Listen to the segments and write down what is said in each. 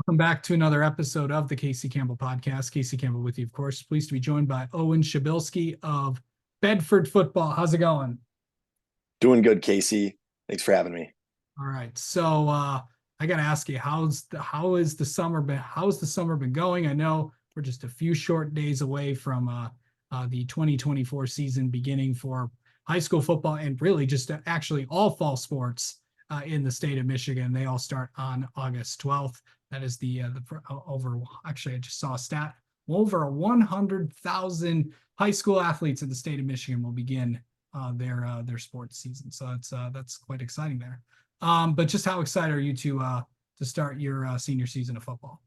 Welcome back to another episode of the Casey Campbell podcast. Casey Campbell with you, of course. Pleased to be joined by Owen Przybylski of Bedford football. How's it going? Doing good, Casey. Thanks for having me. All right. So I gotta ask you, how is the summer been going? I know we're just a few short days away from the 2024 season beginning for high school football and really just actually all fall sports in the state of Michigan. They all start on August 12th. That is the over. Actually, I just saw a stat. Over 100,000 high school athletes in the state of Michigan will begin their sports season. So that's quite exciting there. But just how excited are you to start your senior season of football?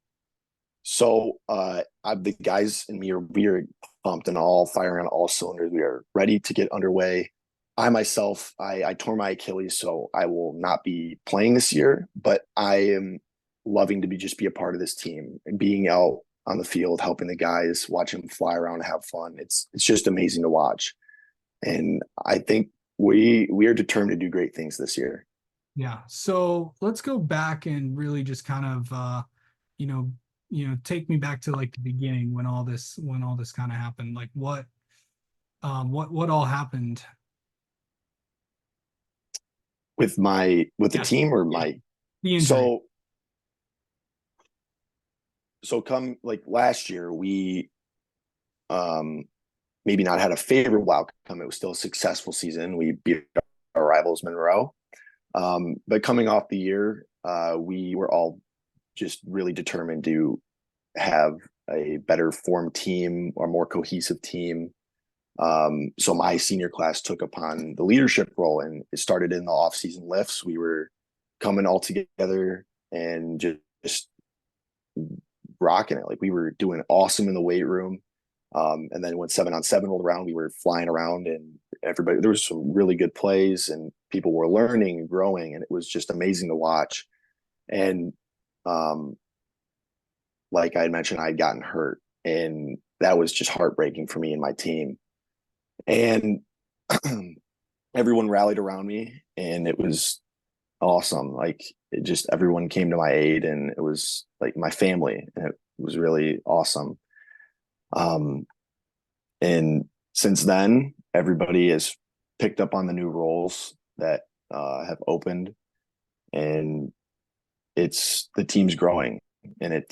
So the guys and me we are pumped and all firing on all cylinders. We are ready to get underway. I myself, I tore my Achilles, so I will not be playing this year, but I am loving to be a part of this team and being out on the field, helping the guys, watching them fly around and have fun. It's just amazing to watch. And I think we are determined to do great things this year. Yeah. So let's go back and really just kind of take me back to like the beginning when all this kind of happened. Like what all happened With the team or the injury. So come like last year, we maybe not had a favorable outcome. It was still a successful season. We beat our rivals Monroe. But coming off the year, we were all just really determined to have a better formed team or more cohesive team. So my senior class took upon the leadership role, and it started in the off-season lifts. We were coming all together and just rocking it. Like we were doing awesome in the weight room. And then when 7-on-7 rolled around, we were flying around and there was some really good plays and people were learning and growing, and it was just amazing to watch. And like I had mentioned, I had gotten hurt, and that was just heartbreaking for me and my team. And everyone rallied around me, and it was awesome. Like everyone came to my aid, and it was like my family, and it was really awesome. And since then, everybody has picked up on the new roles that have opened, and the team's growing, and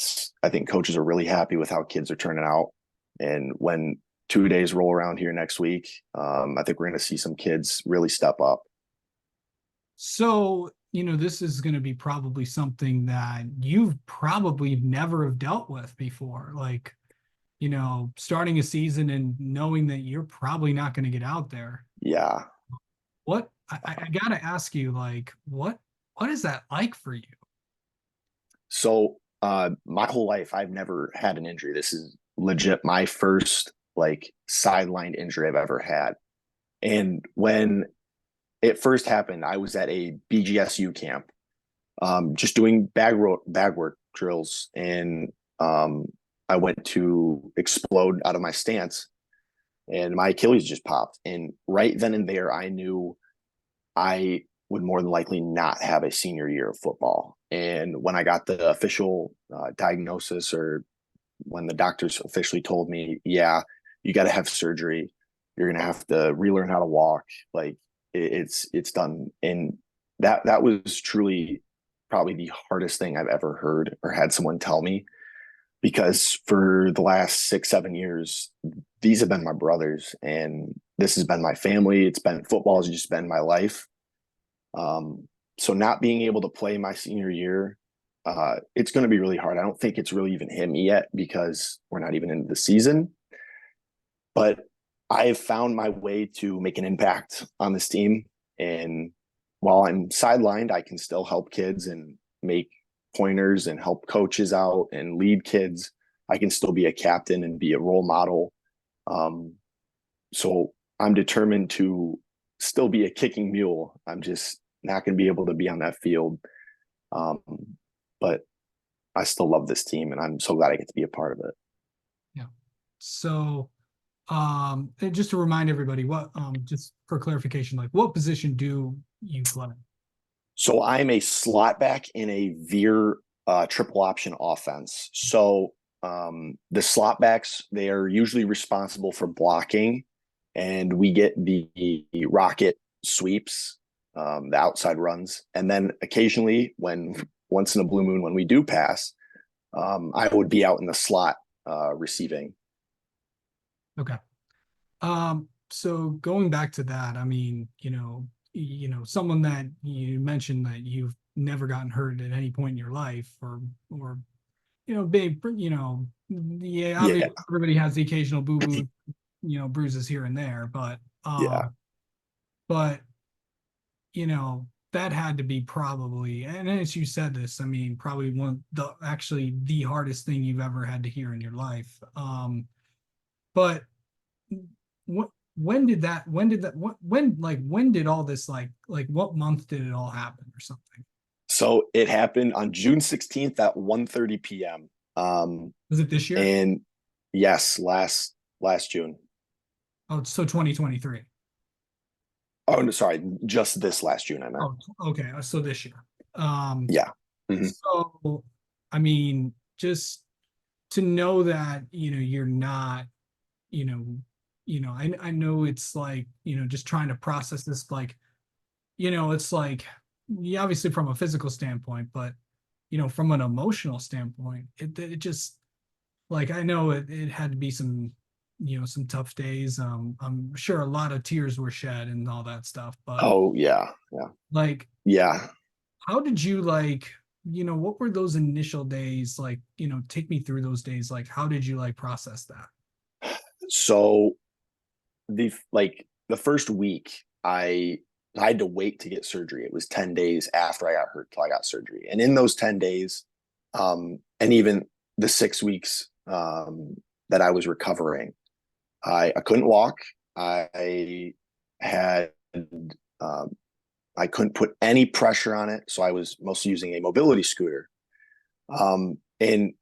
I think coaches are really happy with how kids are turning out. And when 2 days roll around here next week, I think we're going to see some kids really step up. So, this is going to be probably something that you've probably never have dealt with before. Like, starting a season and knowing that you're probably not going to get out there. Yeah. I got to ask you, like, what is that like for you? So, my whole life, I've never had an injury. This is legit my first like sidelined injury I've ever had. And when it first happened, I was at a BGSU camp, just doing bag work drills, and I went to explode out of my stance, and my Achilles just popped. And right then and there, I knew I would more than likely not have a senior year of football. And when I got the official diagnosis, or when the doctors officially told me, yeah, you got to have surgery, you're going to have to relearn how to walk, like it's done. And that was truly probably the hardest thing I've ever heard or had someone tell me, because for the last 6-7 years, these have been my brothers, and this has been my family. Football has just been my life. So not being able to play my senior year, it's going to be really hard. I don't think it's really even hit me yet because we're not even into the season, but I have found my way to make an impact on this team. And while I'm sidelined, I can still help kids and make pointers and help coaches out and lead kids. I can still be a captain and be a role model. So I'm determined to still be a kicking mule. I'm just not going to be able to be on that field. But I still love this team, and I'm so glad I get to be a part of it. Yeah. So and just to remind everybody, what just for clarification, like what position do you play? So I'm a slot back in a veer triple option offense. So the slot backs, they are usually responsible for blocking, and we get the rocket sweeps, the outside runs. And then occasionally, once in a blue moon, when we do pass, I would be out in the slot receiving. Okay. So going back to that, I mean, someone that you mentioned that you've never gotten hurt at any point in your life, or big, yeah, Yeah, obviously everybody has the occasional boo-boo, bruises here and there, yeah. but that had to be probably, and as you said this, I mean, probably actually the hardest thing you've ever had to hear in your life. But what when did all this, what month did it all happen or something? So it happened on June 16th at 1:30 p.m. Was it this year? And yes, last June. Oh, so 2023. Oh, no, sorry, just this last June, I meant. Oh, okay. So this year. Um, Yeah. Mhm. so I mean, just to know that, you're not, you know, I know it's like, just trying to process this, like, it's like, yeah, obviously from a physical standpoint, but from an emotional standpoint, it just, like, I know it had to be some tough days. I'm sure a lot of tears were shed and all that stuff, but Oh, yeah. Yeah. like, Yeah. how did you, like, what were those initial days like? Take me through those days. Like, how did you, like, process that? So the first week, I had to wait to get surgery. It was 10 days after I got hurt till I got surgery. And in those 10 days, and even the 6 weeks that I was recovering, I couldn't walk. I had I couldn't put any pressure on it, so I was mostly using a mobility scooter. And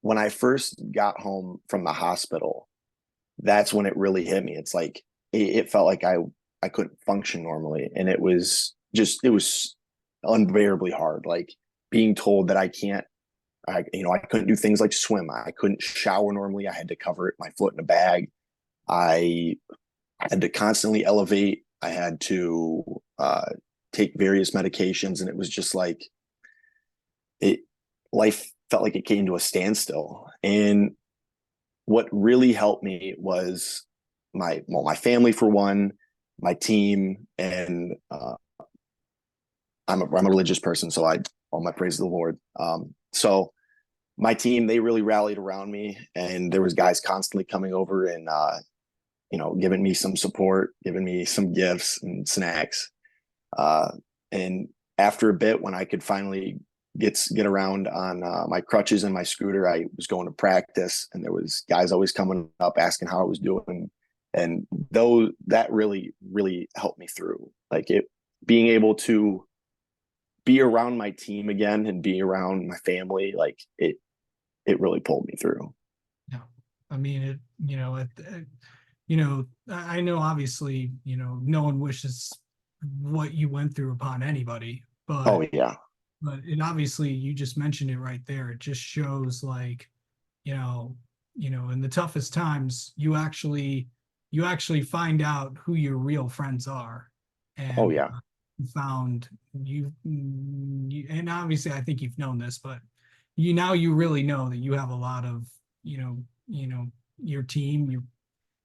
when I first got home from the hospital, that's when it really hit me. It's like it felt like I couldn't function normally, and it was unbearably hard. Like being told that I couldn't do things like swim. I couldn't shower normally. I had to cover it, my foot in a bag. I had to constantly elevate. I had to take various medications, and it was just like it. Life felt like it came to a standstill. And what really helped me was my family for one, my team, and I'm a religious person, so I all my praise to the Lord. So my team, they really rallied around me, and there was guys constantly coming over and giving me some support, giving me some gifts and snacks. And after a bit, when I could finally get around on my crutches and my scooter, I was going to practice, and there was guys always coming up asking how I was doing, and though that really helped me through, like it being able to be around my team again and be around my family, like it really pulled me through. Yeah, I mean, I know obviously, no one wishes what you went through upon anybody, Oh yeah. and obviously you just mentioned it right there. It just shows, like, in the toughest times, you actually find out who your real friends are. Oh And yeah. found and obviously I think you've known this, but you really know that you have a lot of, your team,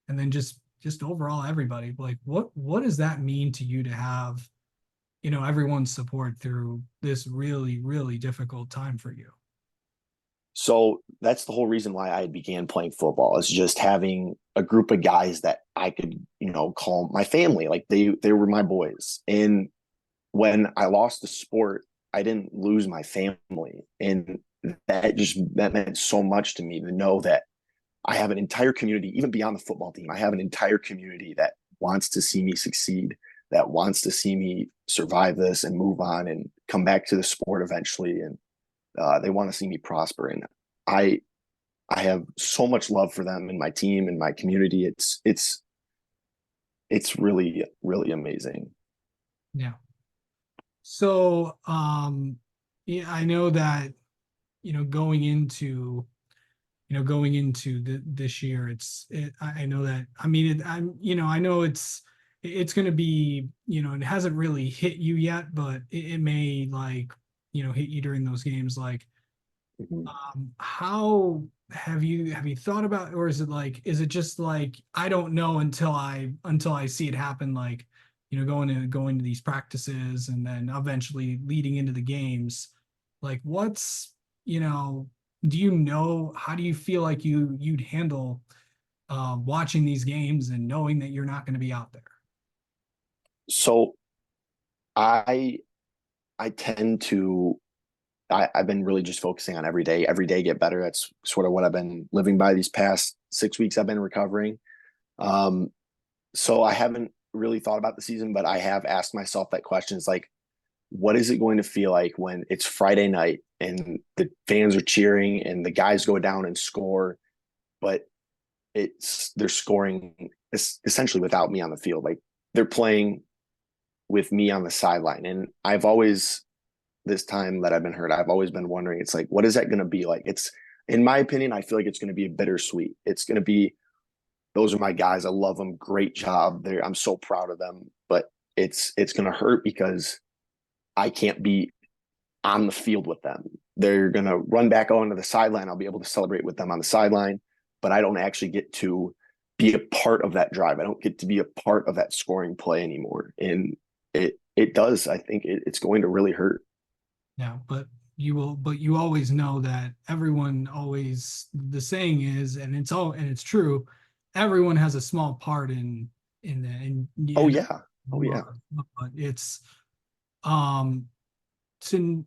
and then just overall everybody. Like, what does that mean to you to have, everyone's support through this really, really difficult time for you? So that's the whole reason why I began playing football, is just having a group of guys that I could, call my family. Like they were my boys. And when I lost the sport, I didn't lose my family. And that meant so much to me to know that I have an entire community, even beyond the football team. I have an entire community that wants to see me succeed, that wants to see me survive this and move on and come back to the sport eventually. And they want to see me prosper. And I I have so much love for them and my team and my community. It's really amazing. Yeah. So, yeah, I know that, going into this year, I know that, I mean, I know it's going to be, it hasn't really hit you yet, but it may, like, hit you during those games. Like, Mhm. how have you thought about, or is it just like, I don't know until I see it happen, like, going to these practices and then eventually leading into the games, like, you know how do you feel like you'd handle watching these games and knowing that you're not going to be out there? So I I tend to I've been really just focusing on every day get better. That's sort of what I've been living by these past 6 weeks I've been recovering. Um, so I haven't really thought about the season, but I have asked myself that question. It's like, what is it going to feel like when it's Friday night and the fans are cheering and the guys go down and score, but they're scoring essentially without me on the field. Like, they're playing with me on the sideline. And I've always, this time that I've been hurt, I've always been wondering, it's like, what is that going to be like? It's, in my opinion, I feel like it's going to be a bittersweet. It's going to be, those are my guys. I love them. Great job. I'm so proud of them. But it's going to hurt because I can't be on the field with them. They're going to run back onto the sideline. I'll be able to celebrate with them on the sideline, but I don't actually get to be a part of that drive. I don't get to be a part of that scoring play anymore. And it does. I think it's going to really hurt. Yeah, but you always know that everyone always, the saying is, and it's true, everyone has a small part in the Oh in yeah. Oh yeah. but it's to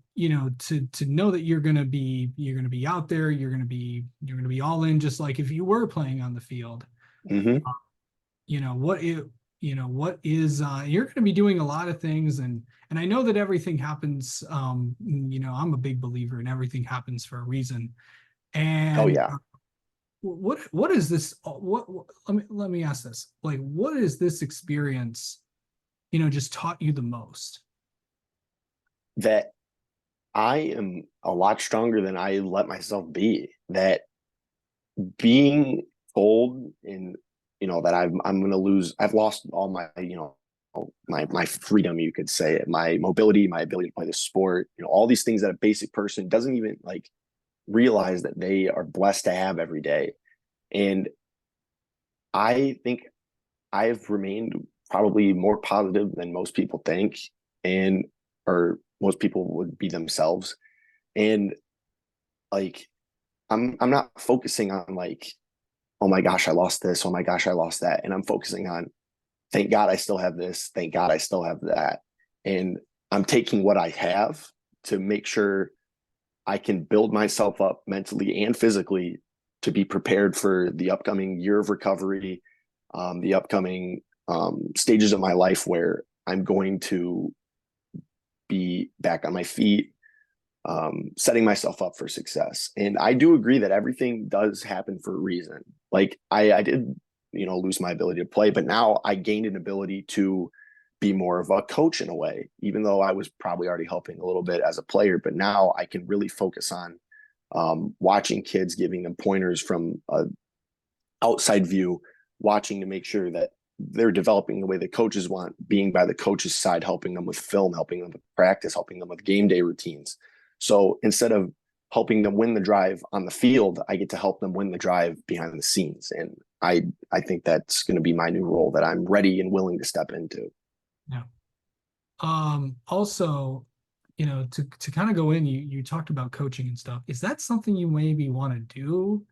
know that you're gonna be out there, you're gonna be all in, just like if you were playing on the field. Hmm. you know what it what is you're going to be doing a lot of things, and I know that everything happens, I'm a big believer in everything happens for a reason. Oh And yeah. what is this, let me ask this, like, what is this experience just taught you the most? That I am a lot stronger than I let myself be. That being told in, that I'm going to lose, I've lost all my, my freedom, you could say, my mobility, my ability to play the sport, all these things that a basic person doesn't even like realize that they are blessed to have every day. And I think I've remained probably more positive than most people think, and or most people would be themselves. And like, I'm not focusing on like, oh my gosh, I lost this. Oh my gosh, I lost that. And I'm focusing on, thank God I still have this. Thank God I still have that. And I'm taking what I have to make sure I can build myself up mentally and physically to be prepared for the upcoming year of recovery, the upcoming stages of my life where I'm going to be back on my feet, setting myself up for success. And I do agree that everything does happen for a reason. Like, I did, lose my ability to play, but now I gained an ability to be more of a coach in a way, even though I was probably already helping a little bit as a player. But now I can really focus on watching kids, giving them pointers from a outside view, watching to make sure that they're developing the way the coaches want, being by the coach's side, helping them with film, helping them with practice, helping them with game day routines. So instead of helping them win the drive on the field, I get to help them win the drive behind the scenes. And I think that's going to be my new role that I'm ready and willing to step into. Yeah. Also, to kind of go in, you talked about coaching and stuff. Is that something you maybe want to do?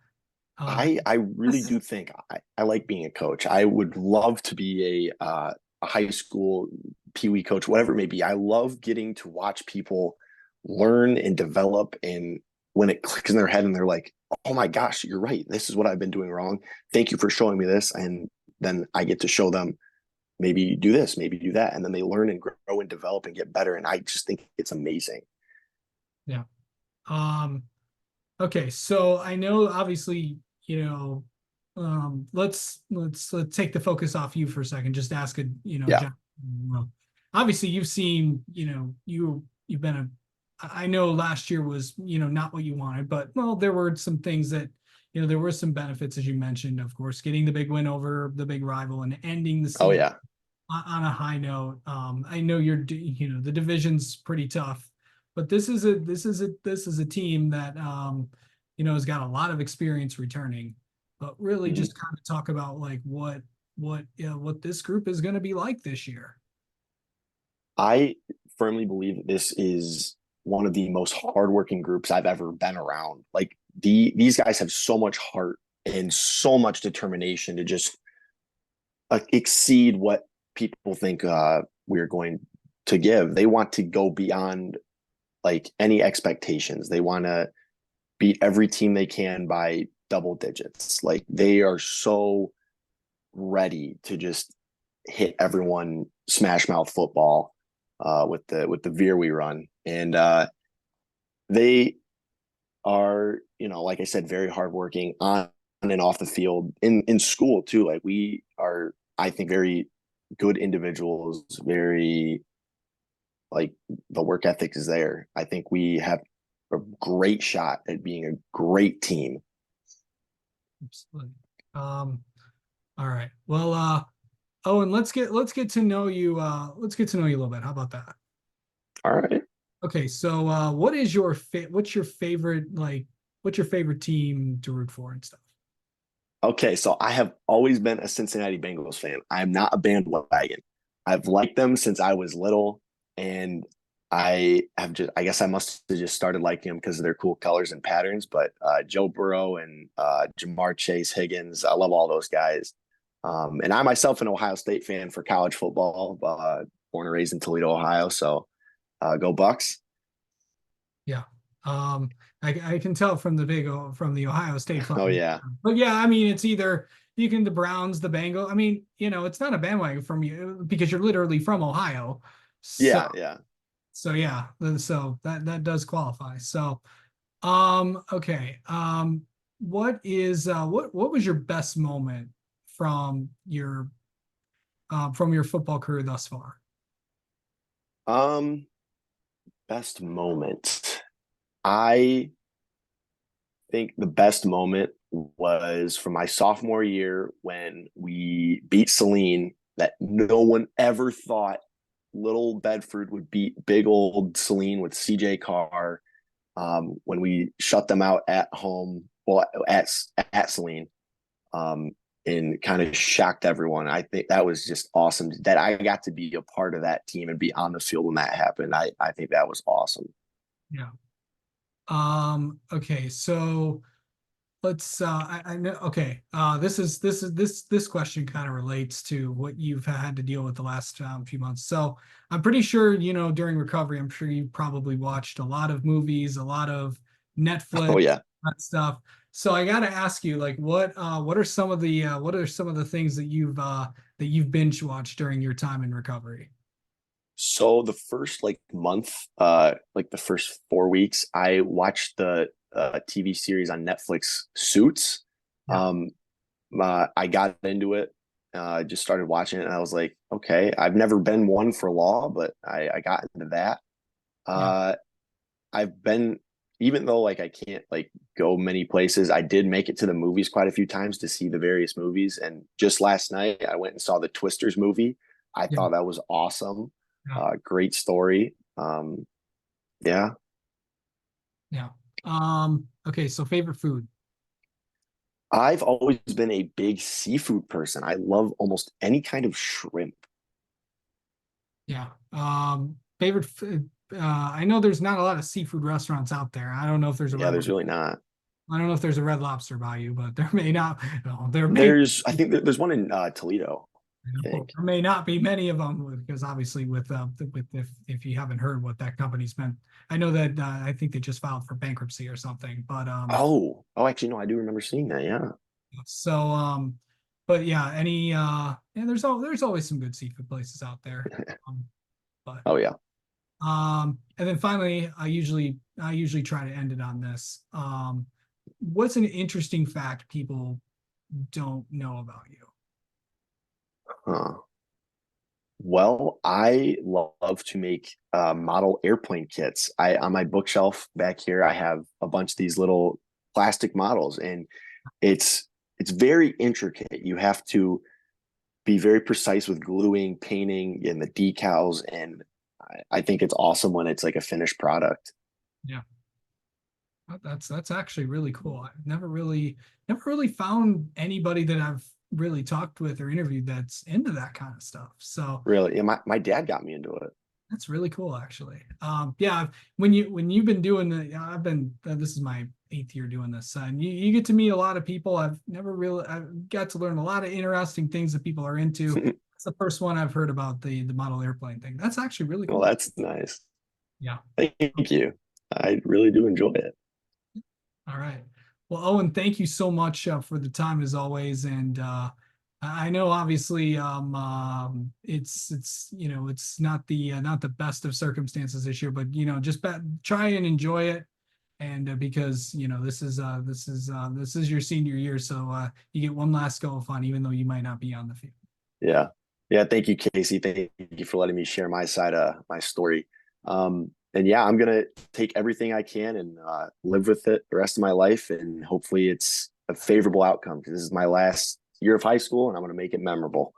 uh I really yes. do think I like being a coach. I would love to be a high school pee wee coach, whatever it may be. I love getting to watch people learn and develop, and when it clicks in their head and they're like, "Oh my gosh, you're right. This is what I've been doing wrong. Thank you for showing me this." And then I get to show them, maybe do this, maybe do that, and then they learn and grow and develop and get better. And I just think it's amazing. Yeah. um Okay, so I know obviously, let's take the focus off you for a second. Just ask a, Yeah. obviously you've seen, you've been I know last year was, not what you wanted, but well, there were some things that, there were some benefits, as you mentioned, of course, getting the big win over the big rival and ending the Oh season yeah. on a high note. I know the division's pretty tough, but this is a team that, has got a lot of experience returning, but really Mhm. just kind of talk about like what this group is going to be like this year. I firmly believe that this is one of the most hardworking groups I've ever been around. Like these guys have so much heart and so much determination to just exceed what people think we're going to give. They want to go beyond like any expectations. They want to beat every team they can by double digits. Like they are so ready to just hit everyone smash mouth football with the veer we run. And they are, like I said, very hardworking on and off the field, in school too. Like we are, I think, very good individuals, very like the work ethic is there. I think we have a great shot at being a great team. Absolutely. All right. Well, Owen, let's get to know you. Let's get to know you a little bit. How about that? All right. Okay, so what's your favorite team to root for and stuff? Okay, so I have always been a Cincinnati Bengals fan. I'm not a bandwagon. I've liked them since I was little, and I guess I must have just started liking them because of their cool colors and patterns. But Joe Burrow and Jamar Chase, Higgins, I love all those guys. And I myself an Ohio State fan for college football, born and raised in Toledo, Ohio. So go Bucks. Yeah. Um, I can tell from from the Ohio State Oh flag. yeah, But yeah, I mean, it's either the Browns, the Bengals. I mean, it's not a bandwagon from you because you're literally from Ohio. So yeah, yeah. so yeah, so that does qualify. So okay. What was your best moment from your football career thus far? Um, Best moment. I think the best moment was from my sophomore year when we beat Celine that no one ever thought little Bedford would beat big old Celine with CJ Carr when we shut them out at home, well, at Celine, um, and kind of shocked everyone. I think that was just awesome that I got to be a part of that team and be on the field when that happened. I think that was awesome. Yeah. Okay, so let's I know okay. This question kind of relates to what you've had to deal with the last few months. So I'm pretty sure, during recovery, I'm sure you probably watched a lot of movies, a lot of Oh Netflix, yeah. that stuff. So I gotta ask you, like, what are some of the things that you've binge watched during your time in recovery? So the first like month, like the first 4 weeks, I watched the TV series on Netflix, Suits. Yeah. Um, I got into it, just started watching it, and I was like, okay, I've never been one for law, but I got into that. Yeah. Uh, I've been, even though like I can't like go many places, I did make it to the movies quite a few times to see the various movies. And just last night, I went and saw the Twisters movie. I Yeah. thought that was awesome. Yeah. Great story. Yeah, Yeah. Okay, so favorite food. I've always been a big seafood person. I love almost any kind of shrimp. Yeah. I know there's not a lot of seafood restaurants out there. I don't know if there's a Yeah, there's really not. I don't know if there's a Red Lobster by you, but there may not. No, there may I think there's one in Toledo, I think. there may not be many of them because obviously with if you haven't heard what that company's been, I know that I think they just filed for bankruptcy or something. But Actually, no, I do remember seeing that. Yeah. so but yeah, and there's always some good seafood places out there. Um, but Oh yeah. And then finally, I usually try to end it on this. What's an interesting fact people don't know about you? Huh. Well, I love to make model airplane kits. I on my bookshelf back here, I have a bunch of these little plastic models, and it's very intricate. You have to be very precise with gluing, painting, and the decals, and I think it's awesome when it's like a finished product. Yeah. That's actually really cool. I've never really found anybody that I've really talked with or interviewed that's into that kind of stuff. So Really, and my dad got me into it. that's really cool, actually. Yeah, when you've been doing the, I've been this is my 8th year doing this, and you get to meet a lot of people. I've got to learn a lot of interesting things that people are into. It's the first one I've heard about the model airplane thing. That's actually really Well, cool. that's nice. Yeah. Thank you. I really do enjoy it. All right. Well, Owen, thank you so much for the time as always. And I know obviously it's it's not the best of circumstances this year, but just try and enjoy it. And because this is your senior year, so you get one last go of fun, even though you might not be on the field. Yeah. Yeah. Thank you, Casey. Thank you for letting me share my side of my story. And yeah, I'm gonna take everything I can and live with it the rest of my life, and hopefully it's a favorable outcome because this is my last year of high school, and I'm gonna make it memorable.